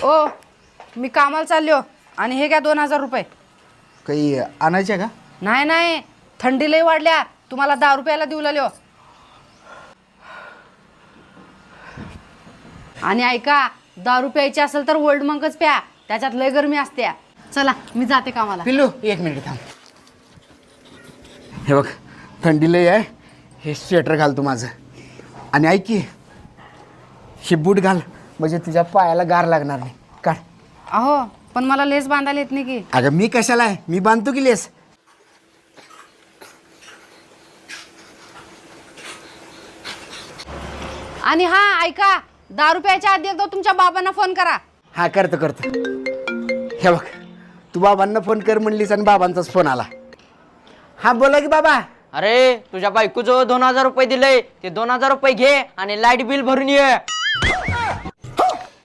ओ मी कामाला चाललो आणि हे घ्या 2000 रुपये. काही आणायच्या का? नाही नाही, थंडी लई वाढल्या, तुम्हाला 10 रुपयाला देऊ लागलो. आणि ऐका, 10 रुपयाची असेल तर ओल्ड मंकच प्या, त्याच्यात लय गरमी असते. चला मी जाते कामाला. पिल्लू 1 मिनिट थांब. हे बघ थंडी लय आहे, हे स्वेटर घाल तू माझं. आणि ऐक की, हे बूट घाल म्हणजे तुझ्या पायाला गार लागणार नाही. काढ. अहो पण मला लेस बांधायला येत नाही की. अगं मी कशाला आहे, मी बांधतो की लेस. आणि हा ऐका, 10 रुपयाच्या आधी एकदा तुमच्या बाबांना फोन करा. हा करतो. हे बघ तू बाबांना फोन कर म्हणलीस आणि बाबांचाच फोन आला. हा बोला की बाबा. अरे तुझ्या बायकोजवळ 2000 रुपये दिले, ते 2000 रुपये घे आणि लाईट बिल भरून ये.